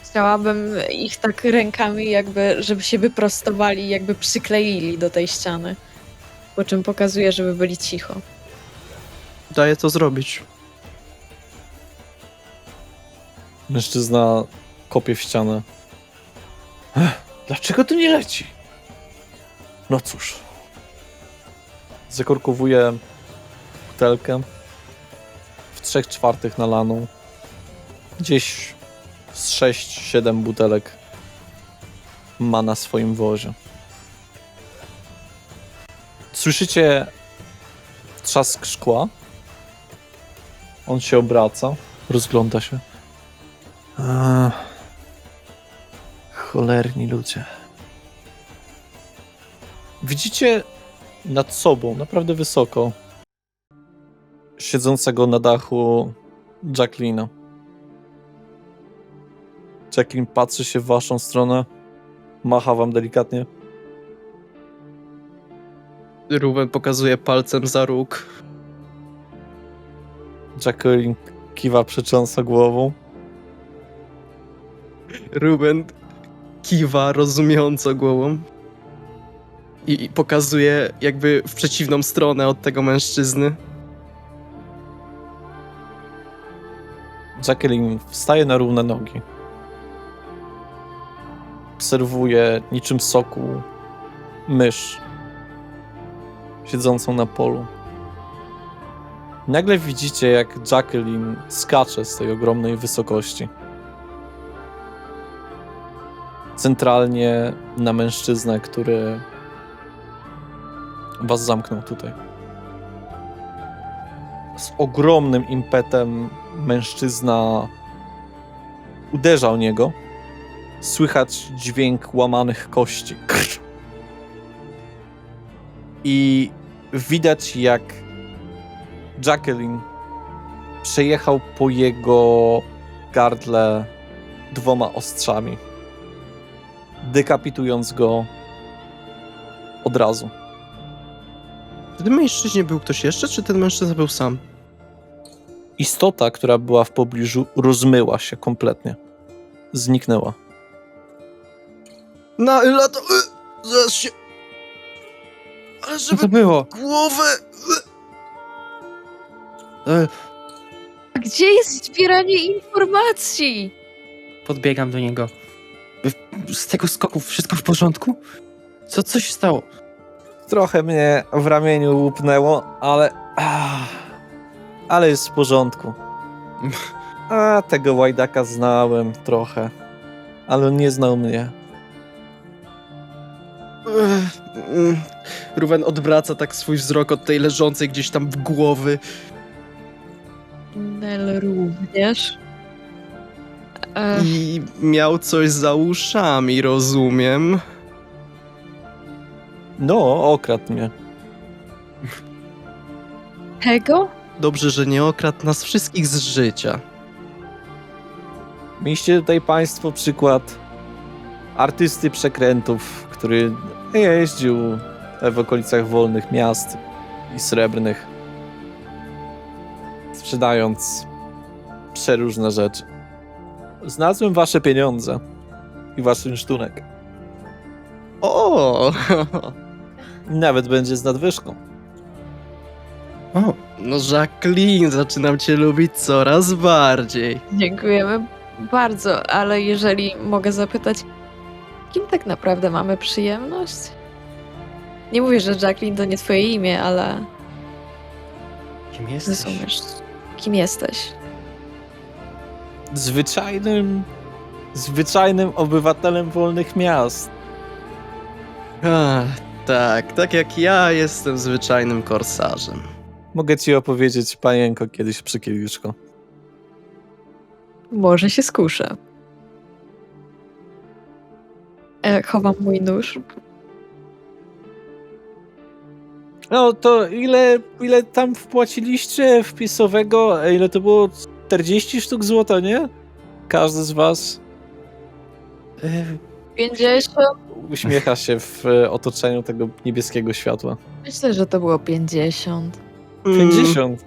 Chciałabym ich tak rękami jakby, żeby się wyprostowali, jakby przykleili do tej ściany. Po czym pokazuję, żeby byli cicho. Daję to zrobić. Mężczyzna kopie w ścianę. Dlaczego to nie leci? No cóż. Zakorkowuje butelkę w 3/4 nalaną. Gdzieś z 6-7 butelek ma na swoim wozie. Słyszycie trzask szkła. On się obraca, rozgląda się. Cholerni ludzie. Widzicie nad sobą, naprawdę wysoko, siedzącego na dachu Jacqueline'a. Jacqueline patrzy się w waszą stronę, macha wam delikatnie. Ruben pokazuje palcem za róg. Jacqueline kiwa, przetrząsa głową. Ruben kiwa rozumiejąco głową. I pokazuje jakby w przeciwną stronę od tego mężczyzny. Jacqueline wstaje na równe nogi. Obserwuje niczym sokół mysz siedzącą na polu. Nagle widzicie, jak Jacqueline skacze z tej ogromnej wysokości. Centralnie na mężczyznę, który was zamknął tutaj. Z ogromnym impetem mężczyzna uderza o niego. Słychać dźwięk łamanych kości. Krz. I widać, jak Jacqueline przejechał po jego gardle 2 ostrzami, dekapitując go od razu. W tym mężczyźnie był ktoś jeszcze, czy ten mężczyzna był sam? Istota, która była w pobliżu, rozmyła się kompletnie. Zniknęła. Na lato... Zaraz się... Ale Co to żeby było? głowę... A gdzie jest zbieranie informacji? Podbiegam do niego. Z tego skoku wszystko w porządku? Co się stało? Trochę mnie w ramieniu łupnęło, ale jest w porządku. A tego łajdaka znałem trochę, ale on nie znał mnie. Ruwen odwraca tak swój wzrok od tej leżącej gdzieś tam w głowy. Nel również. I miał coś za uszami, rozumiem. No, okradł mnie. Tego? Dobrze, że nie okradł nas wszystkich z życia. Mieliście tutaj państwo przykład artysty przekrętów, który jeździł w okolicach wolnych miast i srebrnych, sprzedając przeróżne rzeczy. Znalazłem wasze pieniądze i wasz rynsztunek. O! Nawet będzie z nadwyżką. O, No Jacqueline, zaczynam cię lubić coraz bardziej. Dziękujemy bardzo, ale jeżeli mogę zapytać, kim tak naprawdę mamy przyjemność? Nie mówię, że Jacqueline to nie twoje imię, ale kim jesteś? rozumiesz, kim jesteś. Zwyczajnym obywatelem wolnych miast. Tak jak ja jestem zwyczajnym korsarzem. Mogę ci opowiedzieć, panienko, kiedyś przy kieliszku. Może się skuszę. Chowam mój nóż. No to ile tam wpłaciliście wpisowego? Ile to było? 40 sztuk złota, nie? Każdy z was 50? uśmiecha się w otoczeniu tego niebieskiego światła. Myślę, że to było 50. 50.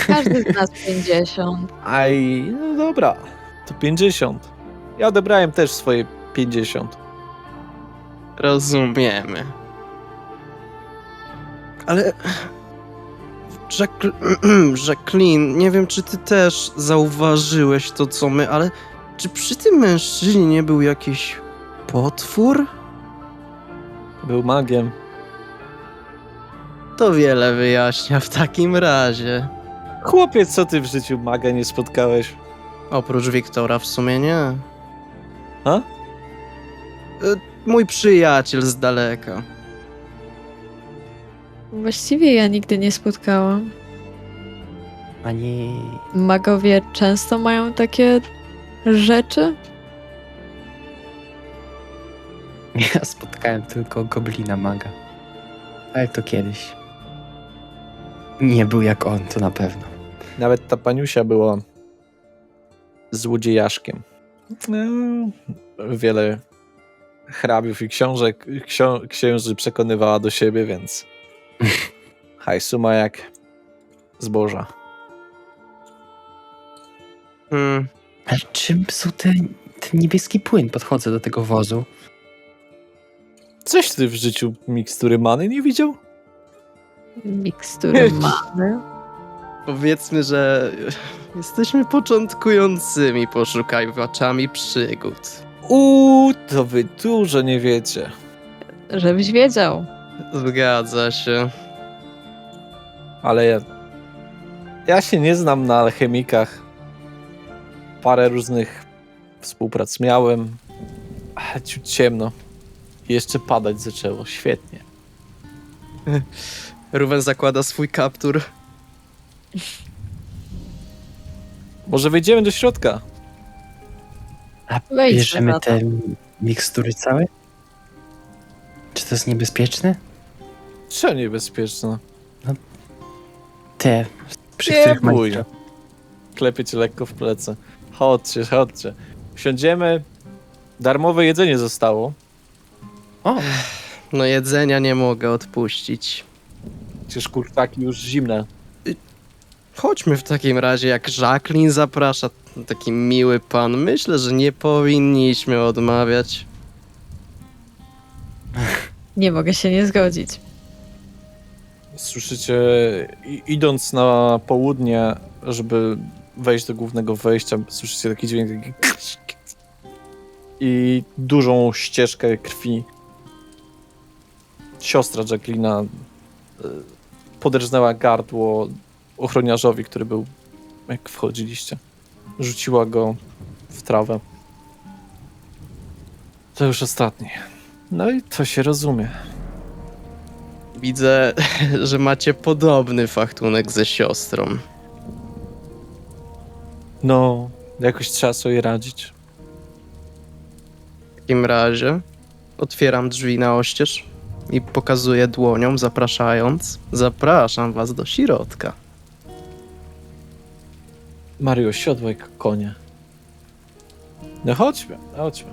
Każdy z nas 50. Aj, no dobra. To 50. Ja odebrałem też swoje 50. Rozumiemy. Ale... Jacqueline, nie wiem, czy ty też zauważyłeś to, co my, ale czy przy tym mężczyźnie nie był jakiś potwór? Był magiem. To wiele wyjaśnia w takim razie. Chłopiec, co ty w życiu maga nie spotkałeś? Oprócz Wiktora w sumie nie. A? Mój przyjaciel z daleka. Właściwie ja nigdy nie spotkałam. Ani... Magowie często mają takie rzeczy? Ja spotkałem tylko goblina maga. Ale to kiedyś. Nie był jak on, to na pewno. Nawet ta paniusia była złodziejaszkiem. Wiele hrabiów i księży przekonywała do siebie, więc hajsu ma jak zboża. Ale czym są ten niebieski płyn? Podchodzę do tego wozu. Coś ty w życiu mikstury many nie widział? Mikstury mamy. Powiedzmy, że jesteśmy początkującymi poszukiwaczami przygód. To wy dużo nie wiecie. Żebyś wiedział. Zgadza się. Ale ja się nie znam na alchemikach. Parę różnych współprac miałem. Ale ciut ciemno. I jeszcze padać zaczęło. Świetnie. Ruben zakłada swój kaptur. Może wejdziemy do środka? A Wejdźmy bierzemy na to. te mikstury całe? Czy to jest niebezpieczne? Czy niebezpieczne? Te, przy Nie których bój. macie. Klepię cię lekko w plecy. Chodźcie, chodźcie. Wsiądziemy. Darmowe jedzenie zostało. O, No jedzenia nie mogę odpuścić. Przecież kurczaki już zimne. Chodźmy w takim razie, jak Jacqueline zaprasza. Taki miły pan. Myślę, że nie powinniśmy odmawiać. Nie mogę się nie zgodzić. Słyszycie, idąc na południe, żeby wejść do głównego wejścia, słyszycie taki dźwięk taki i dużą ścieżkę krwi. Siostra Jacquelina poderżnęła gardło ochroniarzowi, który był, jak wchodziliście. Rzuciła go w trawę. To już ostatni. No i to się rozumie. Widzę, że macie podobny fachtunek ze siostrą. No, jakoś trzeba sobie radzić. W takim razie otwieram drzwi na oścież i pokazuję dłonią, zapraszając. Zapraszam was do środka. Mario, siodło jak konie. No chodźmy, chodźmy.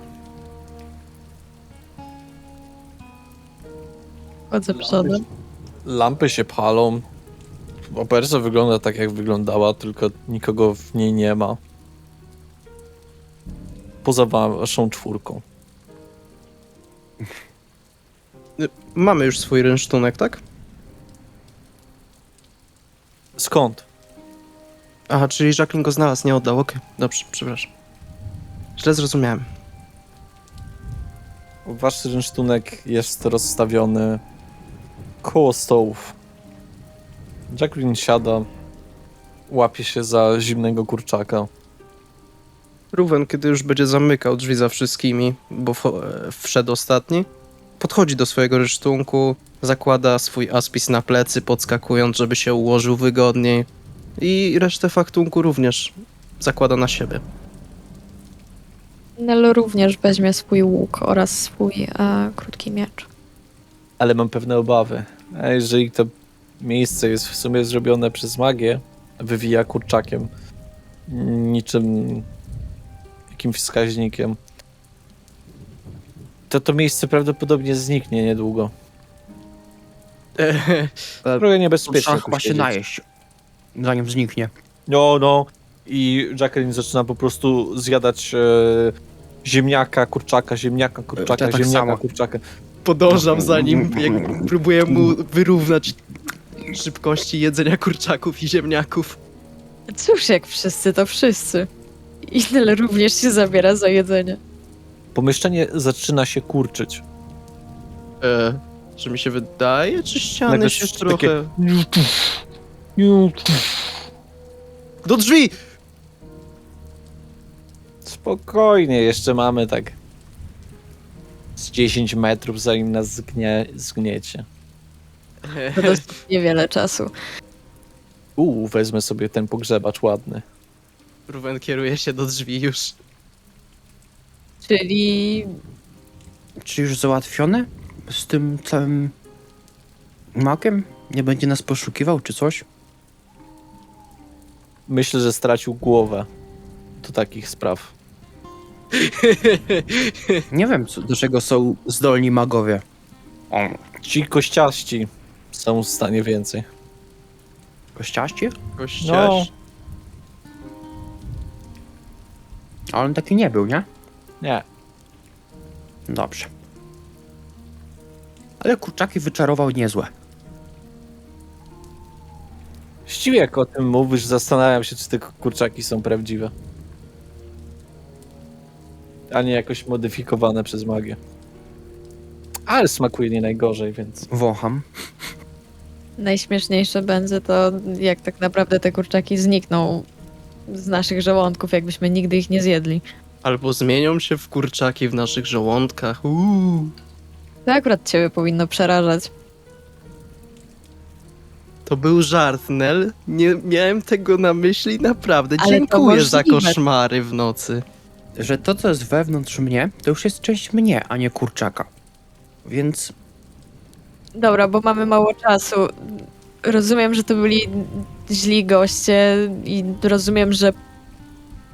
Chodzę przodem. Lampy się palą. Operca wygląda tak, jak wyglądała, tylko nikogo w niej nie ma. Poza waszą czwórką. Mamy już swój rynsztunek, tak? Skąd? Aha, czyli Jacqueline go znalazł, nie oddał. Okej, dobrze, przepraszam. Źle zrozumiałem. Wasz rynsztunek jest rozstawiony koło stołów. Jacqueline siada, łapie się za zimnego kurczaka. Ruben, kiedy już będzie zamykał drzwi za wszystkimi, bo wszedł ostatni, podchodzi do swojego rysztunku, zakłada swój aspis na plecy, podskakując, żeby się ułożył wygodniej i resztę fachtunku również zakłada na siebie. Nel również weźmie swój łuk oraz swój krótki miecz. Ale mam pewne obawy. A jeżeli to miejsce jest w sumie zrobione przez magię, wywija kurczakiem, niczym jakimś wskaźnikiem, to miejsce prawdopodobnie zniknie niedługo. Trochę niebezpiecznie. trzeba tu chyba się siedzieć. najeść, zanim zniknie. No. I Jacqueline zaczyna po prostu zjadać ziemniaka, kurczaka, Ja tak samo. kurczaka. Podążam za nim, jak próbuję mu wyrównać szybkości jedzenia kurczaków i ziemniaków. Cóż, jak wszyscy, to wszyscy. I Nel również się zabiera za jedzenie. Pomieszczenie zaczyna się kurczyć. Czy mi się wydaje, czy ściany Nagle się słyszycie takie- trochę... Do drzwi! Spokojnie, jeszcze mamy tak z 10 metrów, zanim nas zgniecie. To dosyć niewiele czasu. Wezmę sobie ten pogrzebacz ładny. Ruben kieruje się do drzwi już. Czyli Czy już załatwione? Z tym całym magiem? Nie będzie nas poszukiwał czy coś? Myślę, że stracił głowę do takich spraw. Nie wiem, do czego są zdolni magowie. O, Ci kościaści są w stanie więcej. kościaści? Kościaś. Ale on taki nie był, nie? Nie. Dobrze. Ale kurczaki wyczarował niezłe. Właściwie jak o tym mówisz, zastanawiam się, czy te kurczaki są prawdziwe. A nie jakoś modyfikowane przez magię. Ale smakuje nie najgorzej, więc... Wącham. najśmieszniejsze będzie to, jak tak naprawdę te kurczaki znikną z naszych żołądków, jakbyśmy nigdy ich nie zjedli. Albo zmienią się w kurczaki w naszych żołądkach. To akurat ciebie powinno przerażać. To był żart, Nel. Nie miałem tego na myśli, naprawdę. Ale to Dziękuję za możliwe. koszmary w nocy. Że to, co jest wewnątrz mnie, to już jest część mnie, a nie kurczaka. Więc Dobra, bo mamy mało czasu. Rozumiem, że to byli źli goście i rozumiem, że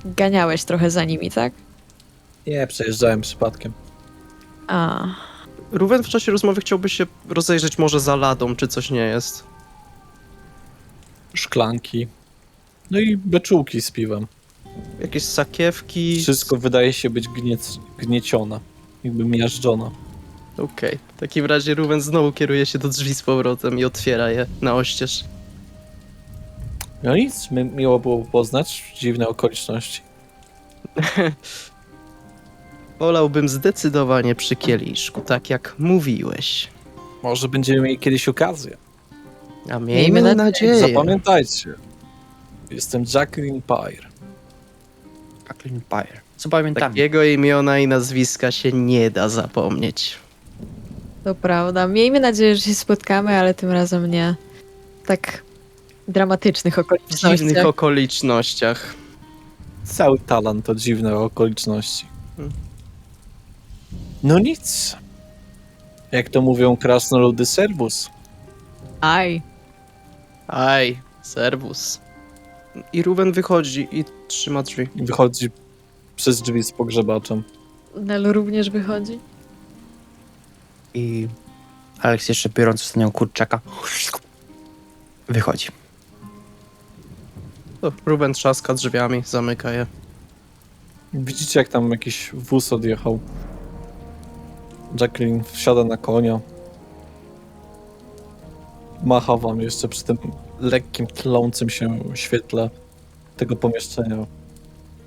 ganiałeś trochę za nimi, tak? Nie, przejeżdżałem przypadkiem. A, Ruben w czasie rozmowy chciałby się rozejrzeć może za ladą, czy coś nie jest. Szklanki. No i beczułki z piwem. Jakieś sakiewki. Wszystko wydaje się być gniecione. Jakby miażdżone. Okej. W takim razie Ruben znowu kieruje się do drzwi z powrotem i otwiera je na oścież. No nic, miło było poznać dziwne okoliczności. Wolałbym zdecydowanie przy kieliszku, tak jak mówiłeś. Może będziemy mieli kiedyś okazję. A Miejmy miejmy nadzieję. nadzieję. Zapamiętajcie. Jestem Jacqueline Pyre. Jacqueline Pyre. Co pamiętam? Takiego imiona i nazwiska się nie da zapomnieć. to prawda. Miejmy nadzieję, że się spotkamy, ale tym razem nie w tak dramatycznych W okolicznościach. dziwnych okolicznościach. Cały talent to dziwne okoliczności. No nic. Jak to mówią krasnoludy servus. Aj, Aj, serwus. I Ruben wychodzi i trzyma drzwi. Wychodzi przez drzwi z pogrzebaczem. Nel również wychodzi. I Alex jeszcze biorąc ostatnią kurczaka wychodzi. To Ruben trzaska drzwiami, zamyka je. Widzicie, jak tam jakiś wóz odjechał. Jacqueline wsiada na konia. Macha wam jeszcze przy tym lekkim, tlącym się świetle tego pomieszczenia.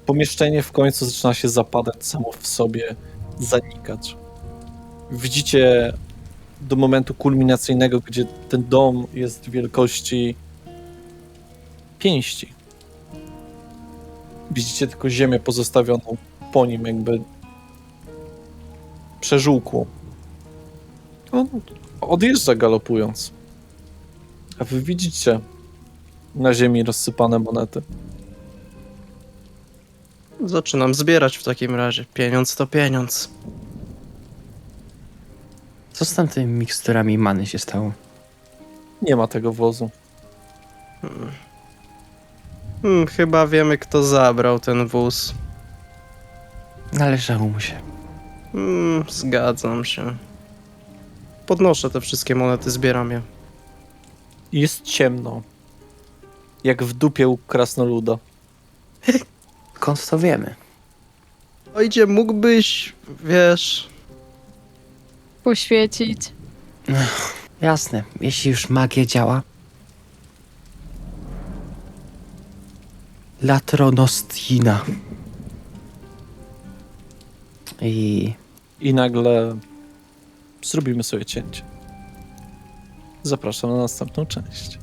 Pomieszczenie w końcu zaczyna się zapadać samo w sobie, zanikać. Widzicie do momentu kulminacyjnego, gdzie ten dom jest wielkości pięści. Widzicie tylko ziemię pozostawioną po nim, jakby przeżółkłą. On odjeżdża galopując. A wy widzicie na ziemi rozsypane monety. Zaczynam zbierać w takim razie. Pieniądz to pieniądz. Co z tamtymi miksturami many się stało? Nie ma tego wozu. Chyba wiemy, kto zabrał ten wóz. Należało mu się. Zgadzam się. Podnoszę te wszystkie monety, zbieram je. Jest ciemno. Jak w dupie u krasnoluda. Skąd to wiemy? Ojdzie, mógłbyś, wiesz... Poświecić. Jasne, jeśli już magia działa. Latronostina. I I nagle zrobimy sobie cięcie. Zapraszam na następną część.